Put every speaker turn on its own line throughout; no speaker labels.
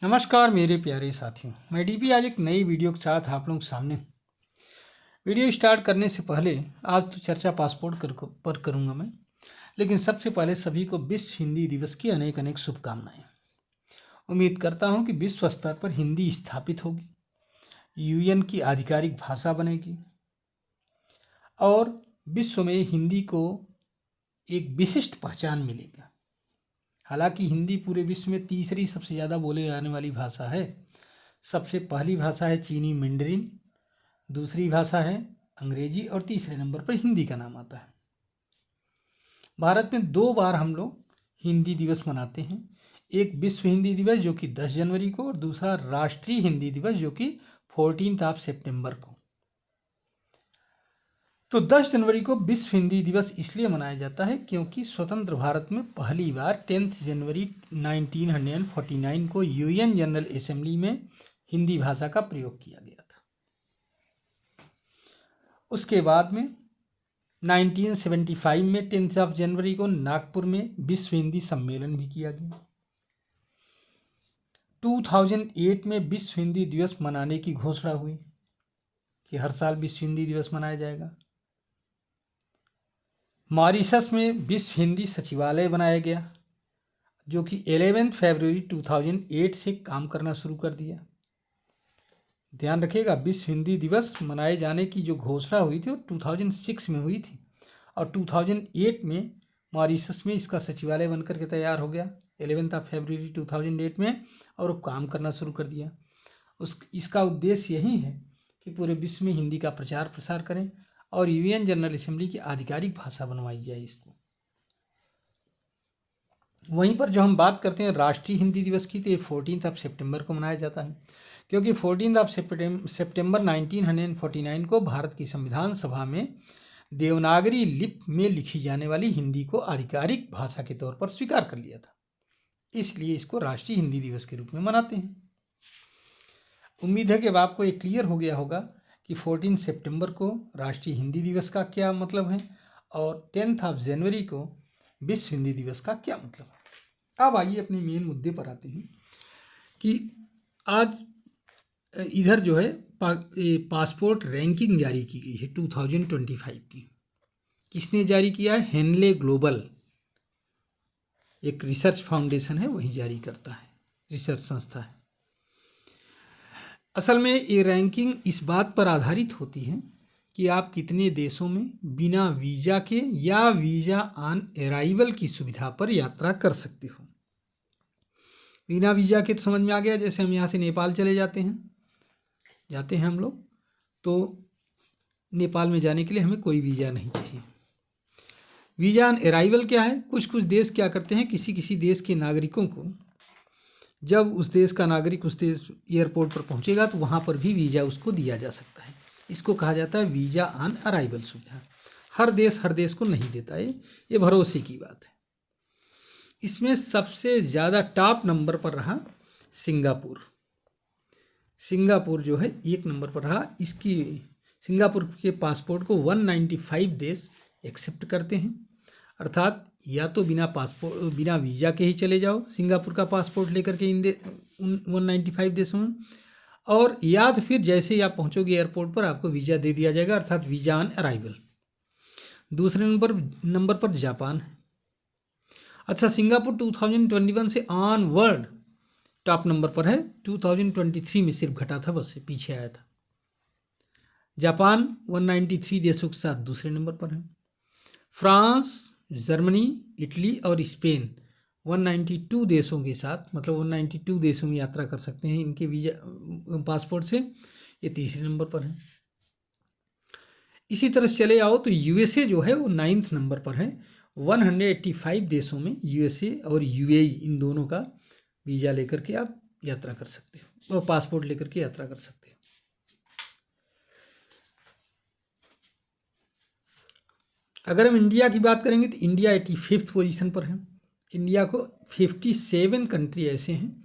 नमस्कार मेरे प्यारे साथियों, मैं डीपी आज एक नई वीडियो के साथ आप लोगों के सामने। वीडियो स्टार्ट करने से पहले आज तो चर्चा पासपोर्ट पर करूंगा मैं, लेकिन सबसे पहले सभी को विश्व हिंदी दिवस की अनेक अनेक शुभकामनाएं। उम्मीद करता हूं कि विश्व स्तर पर हिंदी स्थापित होगी, यूएन की आधिकारिक भाषा बनेगी और विश्व में हिंदी को एक विशिष्ट पहचान मिलेगी। हालांकि हिंदी पूरे विश्व में तीसरी सबसे ज़्यादा बोले जाने वाली भाषा है। सबसे पहली भाषा है चीनी मैंडरिन, दूसरी भाषा है अंग्रेजी और तीसरे नंबर पर हिंदी का नाम आता है। भारत में 2 बार हम लोग हिंदी दिवस मनाते हैं, एक विश्व हिंदी दिवस जो कि 10 जनवरी को और दूसरा राष्ट्रीय हिंदी दिवस जो कि 14 सितंबर को। तो 10 जनवरी को विश्व हिंदी दिवस इसलिए मनाया जाता है क्योंकि स्वतंत्र भारत में पहली बार 10 जनवरी 1949 को यूएन जनरल असेंबली में हिंदी भाषा का प्रयोग किया गया था। उसके बाद में 1975 में 10 जनवरी को नागपुर में विश्व हिंदी सम्मेलन भी किया गया। 2008 में विश्व हिंदी दिवस मनाने की घोषणा हुई कि हर साल विश्व हिंदी दिवस मनाया जाएगा। मॉरिशस में विश्व हिंदी सचिवालय बनाया गया जो कि 11 फरवरी 2008 से काम करना शुरू कर दिया। ध्यान रखिएगा, विश्व हिंदी दिवस मनाए जाने की जो घोषणा हुई थी वो 2006 में हुई थी और 2008 में मॉरिशस में इसका सचिवालय बनकर के तैयार हो गया 11 फरवरी 2008 में, और वो काम करना शुरू कर दिया। इसका उद्देश्य यही है कि पूरे विश्व में हिंदी का प्रचार प्रसार करें और यूएन जनरल असेंबली की आधिकारिक भाषा बनवाई जाए इसको। वहीं पर जो हम बात करते हैं राष्ट्रीय हिंदी दिवस की, तो ये 14 सितंबर को मनाया जाता है क्योंकि 14 सितंबर 1949 को भारत की संविधान सभा में देवनागरी लिपि में लिखी जाने वाली हिंदी को आधिकारिक भाषा के तौर पर स्वीकार कर लिया था। इसलिए इसको राष्ट्रीय हिंदी दिवस के रूप में मनाते हैं। उम्मीद है कि अब आपको ये क्लियर हो गया होगा कि 14 सितंबर को राष्ट्रीय हिंदी दिवस का क्या मतलब है और 10 जनवरी को विश्व हिंदी दिवस का क्या मतलब है। अब आइए अपने मेन मुद्दे पर आते हैं कि आज इधर जो है पासपोर्ट रैंकिंग जारी की गई है 2025 की। किसने जारी किया है? हेनले ग्लोबल, एक रिसर्च फाउंडेशन है, वही जारी करता है, रिसर्च संस्था है। असल में ये रैंकिंग इस बात पर आधारित होती है कि आप कितने देशों में बिना वीज़ा के या वीज़ा ऑन अराइवल की सुविधा पर यात्रा कर सकते हो। बिना वीज़ा के तो समझ में आ गया, जैसे हम यहाँ से नेपाल चले जाते हैं हम लोग, तो नेपाल में जाने के लिए हमें कोई वीज़ा नहीं चाहिए। वीज़ा ऑन अराइवल क्या है? कुछ कुछ देश क्या करते हैं, किसी किसी देश के नागरिकों को जब उस देश का नागरिक उस देश एयरपोर्ट पर पहुंचेगा तो वहां पर भी वीज़ा उसको दिया जा सकता है। इसको कहा जाता है वीज़ा ऑन अराइवल सुविधा। हर देश को नहीं देता है, ये भरोसे की बात है। इसमें सबसे ज़्यादा टॉप नंबर पर रहा सिंगापुर जो है 1 नंबर पर रहा। इसकी सिंगापुर के पासपोर्ट को 195 देश एक्सेप्ट करते हैं, अर्थात या तो बिना वीज़ा के ही चले जाओ सिंगापुर का पासपोर्ट लेकर के 195 देशों में, और या तो फिर जैसे ही आप पहुंचोगे एयरपोर्ट पर आपको वीज़ा दे दिया जाएगा, अर्थात वीज़ा ऑन अराइवल। दूसरे नंबर पर जापान है। अच्छा, सिंगापुर 2021 से ऑनवर्ड टॉप नंबर पर है। 2023 में सिर्फ घटा था, बस पीछे आया था। जापान 193 देशों के साथ दूसरे नंबर पर है। फ्रांस, जर्मनी, इटली और स्पेन 192 देशों के साथ, मतलब 192 देशों में यात्रा कर सकते हैं इनके वीज़ा पासपोर्ट से, ये तीसरे नंबर पर है। इसी तरह से चले आओ तो यूएसए जो है वो 9th नंबर पर है। 185 देशों में यूएसए और यूएई इन दोनों का वीज़ा लेकर के आप यात्रा कर सकते हो और पासपोर्ट लेकर के यात्रा कर सकते हो। अगर हम इंडिया की बात करेंगे तो इंडिया 85th पोजीशन पर है। इंडिया को 57 कंट्री ऐसे हैं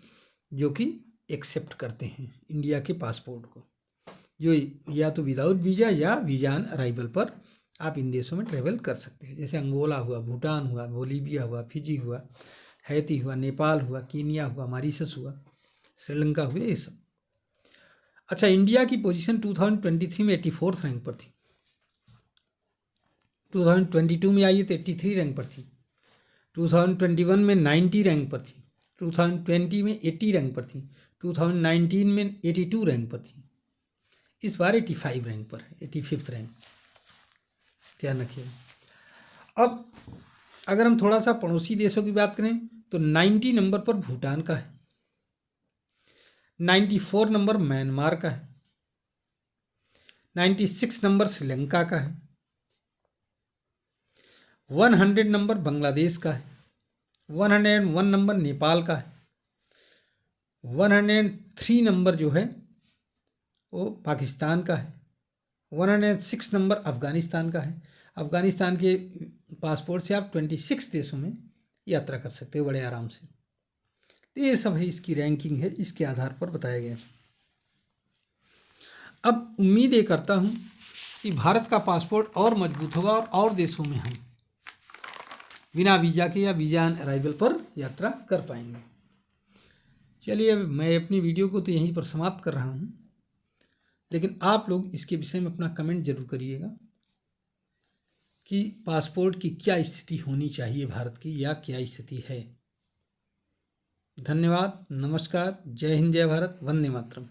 जो कि एक्सेप्ट करते हैं इंडिया के पासपोर्ट को, जो या तो विदाउट वीज़ा या वीज़ा ऑन अराइवल पर आप इन देशों में ट्रेवल कर सकते हैं। जैसे अंगोला हुआ, भूटान हुआ, बोलीविया हुआ, फिजी हुआ, हैती हुआ, नेपाल हुआ, कीनिया हुआ, मॉरिशस हुआ, श्रीलंका हुए, ये सब। अच्छा, इंडिया की पोजीशन 2023 में 84th रैंक पर थी, 2022 में आई है तो 83 रैंक पर थी, 2021 में 90 रैंक पर थी, 2020 में 80 रैंक पर थी, 2019 में 82 रैंक पर थी, इस बार 85 रैंक पर है, 85th रैंक, ध्यान रखिएगा। अब अगर हम थोड़ा सा पड़ोसी देशों की बात करें तो 90 नंबर पर भूटान का है, 94 नंबर म्यांमार का है, 96 नंबर श्रीलंका का है, 100 नंबर बांग्लादेश का है, 101 नंबर नेपाल का है, 103 नंबर जो है वो पाकिस्तान का है, 106 नंबर अफ़गानिस्तान का है। अफ़गानिस्तान के पासपोर्ट से आप 26 देशों में यात्रा कर सकते हो बड़े आराम से। तो ये सब है, इसकी रैंकिंग है, इसके आधार पर बताया गया। अब उम्मीद ये करता हूँ कि भारत का पासपोर्ट और मजबूत होगा और देशों में हम बिना वीज़ा के या वीज़ा ऑन अराइवल पर यात्रा कर पाएंगे। चलिए, अब मैं अपनी वीडियो को तो यहीं पर समाप्त कर रहा हूँ, लेकिन आप लोग इसके विषय में अपना कमेंट जरूर करिएगा कि पासपोर्ट की क्या स्थिति होनी चाहिए भारत की, या क्या स्थिति है। धन्यवाद, नमस्कार, जय हिंद, जय भारत, वंदे मातरम।